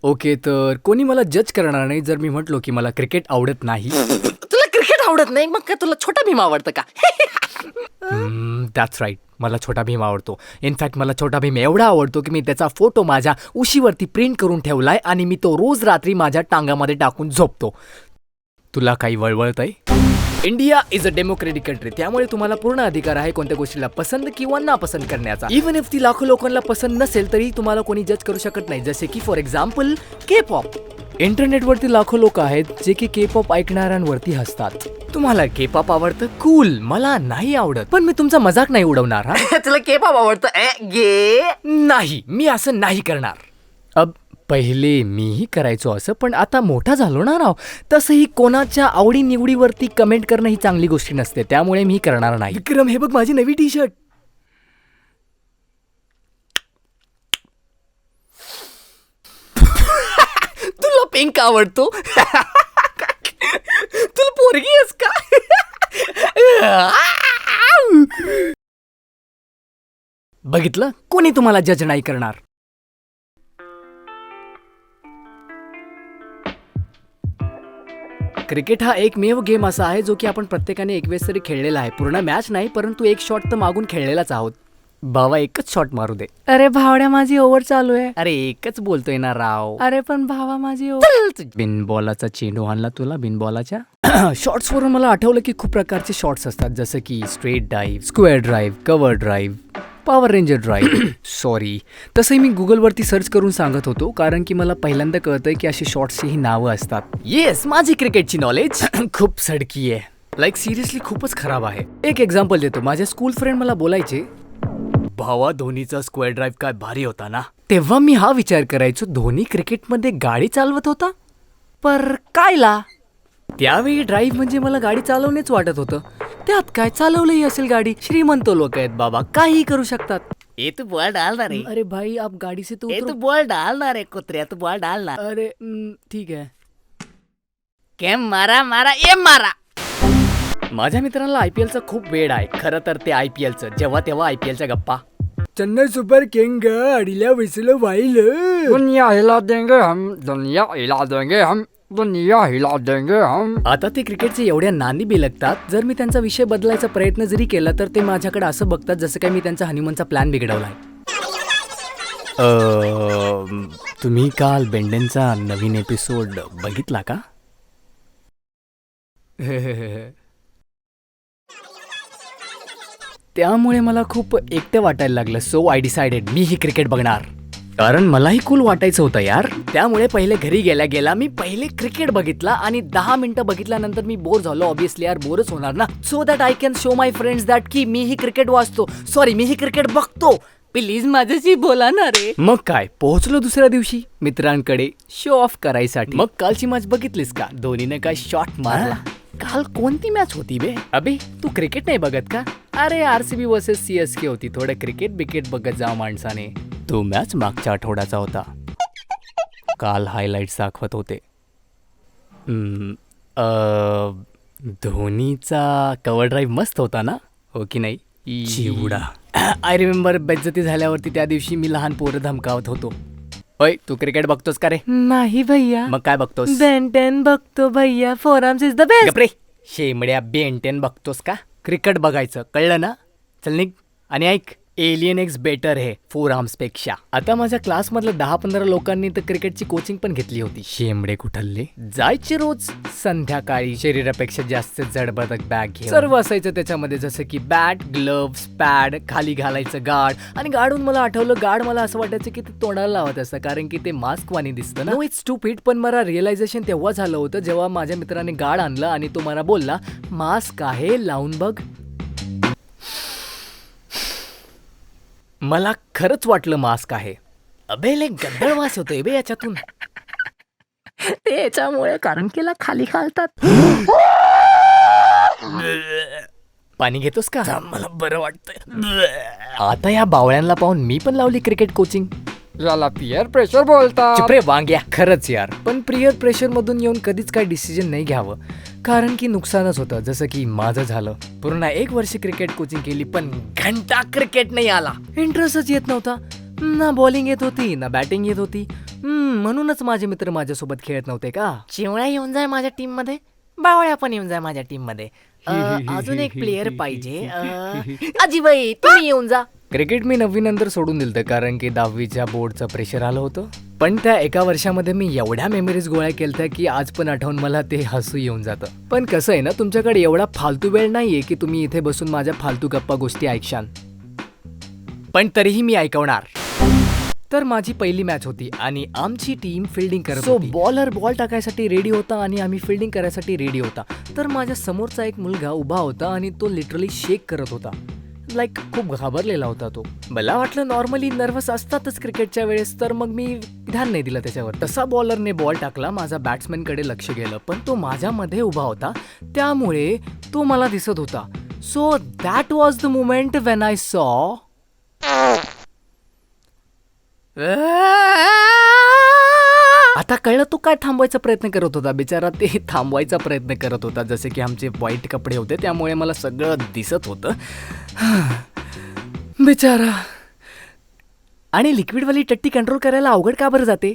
Okay, तर कोणी मला जज करणार नाही जर मी म्हटलो की मला क्रिकेट आवडत नाही. तुला क्रिकेट आवडत नाही मग काय तुला छोटा भीम आवडतं का? दॅट्स राईट, मला छोटा भीम आवडतो. इनफॅक्ट मला छोटा भीम एवढा आवडतो की मी त्याचा फोटो माझ्या उशीवरती प्रिंट करून ठेवलाय आणि मी तो रोज रात्री माझ्या टांगामध्ये टाकून झोपतो. तुला काही वळवळतंय? India is a democratic country, त्यामुळे तुम्हाला पूर्ण अधिकार आहे कोणत्या गोष्टीला पसंत किंवा नापसंत करण्याचा. इव्हन इफ ती लाखो लोकांना पसंत नसेल तरी तुम्हाला कोणी जज करू शकत नाही. जसे की फॉर एक्झाम्पल के पॉप. इंटरनेटवरती लाखो लोक आहेत जे की के पॉप ऐकणाऱ्यांवरती हसतात. तुम्हाला के पॉप आवडतं? कूल. मला नाही आवडत, पण मी तुमचा मजाक नाही उडवणार. हा तुला केपॉप आवडतं? गे नाही, मी असं नाही करणार. अब पहिले मीही करायचो असं, पण आता मोठा झालो ना राव. तसंही कोणाच्या आवडी निवडीवरती कमेंट करणं ही चांगली गोष्ट नसते, त्यामुळे मी करणार नाही. विक्रम, हे बघ माझी नवी टी शर्ट. तुला पिंक आवडतो? तुला पोरगी आहेस का? बघितलं, कोणी तुम्हाला जज नाही करणार. क्रिकेट हा एकमेव गेम असा आहे जो की आपण प्रत्येकाने एक वेळेस तरी खेळलेला आहे. पूर्ण मॅच नाही, परंतु एक शॉट तर मागून खेळलेलाच आहोत. बाबा एकच शॉट मारू दे. अरे भावड्या, माझी ओव्हर चालू आहे. अरे एकच बोलतोय ना राव. अरे पण भावा, माझी ओव्हर. बिनबॉलाचा चेंडू आणला तुला बिनबॉलाच्या. शॉट्स वरून मला आठवलं की खूप प्रकारचे शॉट्स असतात, जसं की straight drive, square drive, cover drive, power ranger drive. Sorry, तसंही मी गुगलवरती सर्च करून सांगत होतो, कारण की मला पहिल्यांदा कळतंय की अशी शॉट्सचीही नावं असतात. येस, माझी क्रिकेटची नॉलेज खूप सडकी आहे. लाईक सिरियसली खूपच खराब आहे. एक एक्झाम्पल देतो. माझे स्कूल फ्रेंड मला बोलायचे, भावा धोनीचा स्क्वेअर ड्राईव्ह काय भारी होता ना. तेव्हा मी हा विचार करायचो, धोनी क्रिकेटमध्ये गाडी चालवत होता, पर कायला? त्यावेळी ड्राईव्ह म्हणजे मला गाडी चालवणेच वाटत होतं. त्यात काय, चालवलंही असेल गाडी. श्रीमंत लोक आहेत बाबा, काही करू शकतात. ये तू बॉल डालना रे. अरे भाई, आप गाडी से तो ये उतरो. तू बॉल डालना रे कुत्र्या, तू बॉल डालना. अरे ठीक आहे. केम मारा मारा ये मारा. माझ्या मित्रांना आयपीएलचा खूप वेड आहे. खरं तर ते आयपीएलचं, जेव्हा तेव्हा आयपीएलच्या गप्पा. चेन्नई सुपर किंग अडील्या वैसलं वाहिलं. दुनिया हिला देंगे हम, दुनिया हिला देंगे हम, दुनिया हिला देंगे हम. आता ते क्रिकेटचे एवढ्या नांदी बिलगतात, जर मी त्यांचा विषय बदलायचा प्रयत्न जरी केला तर ते माझ्याकडे असं बघतात जसं काही मी त्यांचा हनीमूनचा प्लॅन बिघडवलाय. तुम्ही काल बेंडेनचा नवीन एपिसोड बघितला का? त्यामुळे मला खूप एकटं वाटायला लागलं. So I decided me he cricket बघणार, कारण मलाही कूल वाटायचं होतं यार. त्यामुळे पहिले घरी गेल्या गेला मी पहिले क्रिकेट बघितला आणि 10 मिनिटं बघितल्यानंतर मी बोर झालो. ऑब्विसली यार, बोरच होणार ना. So that I can show my friends that की मी ही क्रिकेट वाचतो, सॉरी मी ही क्रिकेट बघतो, प्लीज माझ्याशी बोला ना रे. मग काय, पोहोचलो दुसऱ्या दिवशी मित्रांकडे शो ऑफ करायसाठी. मग कालची मॅच बघितलीस का? धोनीने काय शॉट मारला. काल कोणती मॅच होती बे? अबे तू क्रिकेट नाही बघत का? अरे आरसीबी वर्सेस सीएसके होती. थोडं क्रिकेट बिकेट बघत जा माणसाने. तो मॅच मागच्या आठवड्याचा होता. काल हायलाइट्स दाखवत होते. धोनीचा कव्हर ड्राईव्ह मस्त होता ना, हो की नाही? चिवडा. आय रिमेंबर, बेइज्जती झाल्यावरती त्या दिवशी मी लहान पोरं धमकावत होतो. होय, तू क्रिकेट बघतोस का रे? नाही भैया, मग काय बघतोस? बेन 10 बघतो भैया. Four arms is the best. गप्रे, शेमड्या. बेन 10 बघतोस का? क्रिकेट बघायचं, कळलं ना? चल निघ. आणि ऐक, एलियन एक्स बेटर है फोर आर्म्स पेक्षा. आता माझ्या क्लासमधल्या 10-15 लोकांनी तर क्रिकेटची कोचिंग पण घेतली होती. शेमडे कुठले जायचे रोज संध्याकाळी शरीरापेक्षा जास्त जडबदक बॅग घेऊन. सर्व असायचं त्याच्यामध्ये, जसं की बॅट, ग्लव्स, पॅड, खाली घालायचं गार्ड. आणि गार्डून मला आठवलं, गार्ड मला असं वाटायचं की ते तोंडाला लावत असतं, कारण की ते मास्क वाणी दिसतं ना. नो इट्स स्टुपिड, पण मला रिअलायझेशन तेव्हा झालं होतं जेव्हा माझ्या मित्राने गार्ड आणलं आणि तो मला बोलला, मास्क आहे, लावून बघ. मला खरंच वाटलं मास्क आहे. अबे लय गद्दळ वास होतोय बे याच्यातून. ते याच्यामुळे, कारण की खाली घालतात. पाणी घेतोस का? मला बरं वाटतंय. आता या बावळ्यांना पाहून मी पण लावली क्रिकेट कोचिंग. याला पियर प्रेशर बोलतात. चिपरे वांग्या. खरंच यार, पण पियर प्रेशर मधून येऊन कधीच काही डिसिजन नाही घ्यावं, कारण की नुकसानच होतं. जसं की माझं झालं. पूर्ण 1 वर्ष क्रिकेट कोचिंग केली, पण घंटा क्रिकेट नाही आला. इंटरेस्टच येत नव्हता. ना बॉलिंग येत होती ना बॅटिंग येत होती. म्हणूनच माझे मित्र माझ्यासोबत खेळत नव्हते का? चिवळ्या येऊन जाय माझ्या टीम मध्ये, बावळ्या पण येऊन जाय माझ्या टीम मध्ये. अजून एक प्लेअर पाहिजे. अजिबाई तुम्ही येऊन जा. क्रिकेट मी 9वी नंतर सोडून दिलं कारण की 10वीच्या बोर्डचं प्रेशर आलं होतं. पण त्या एका वर्षामध्ये मी एवढ्या मेमरीज गोळा केल्या की आज पण आठवून मला ते हसू येऊन जातं. पण कसं आहे ना, तुमच्याकडे एवढा फालतू वेळ नाहीये की तुम्ही इथे बसून माझ्या फालतू गप्पा गोष्टी ऐकशाल. पण तरीही मी ऐकवणार. तर माझी पहिली मॅच होती आणि आमची टीम फिल्डिंग करत होती. बॉलर बॉल टाकायसाठी रेडी होता आणि आम्ही फिल्डिंग करायसाठी रेडी होता. तर माझ्या समोरचा एक मुलगा उभा होता आणि तो लिटरली शेक करत होता. लाईक खूप घाबरलेला होता तो. मला वाटलं नॉर्मली नर्वस असतातच क्रिकेटच्या वेळेस, तर मग मी ध्यान नाही दिलं त्याच्यावर. तसा बॉलरने बॉल टाकला, माझा बॅट्समॅनकडे लक्ष गेलं, पण तो माझ्यामध्ये उभा होता त्यामुळे तो मला दिसत होता. So that was the moment when I saw आता कळलं तो काय थांबवायचा प्रयत्न करत होता. बिचारा ते थांबवायचा प्रयत्न करत होता. जसे की आमचे व्हाईट कपडे होते त्यामुळे मला सगळं दिसत होतं. बिचारा. आणि लिक्विडवाली टट्टी कंट्रोल करायला अवघड का बरं जाते?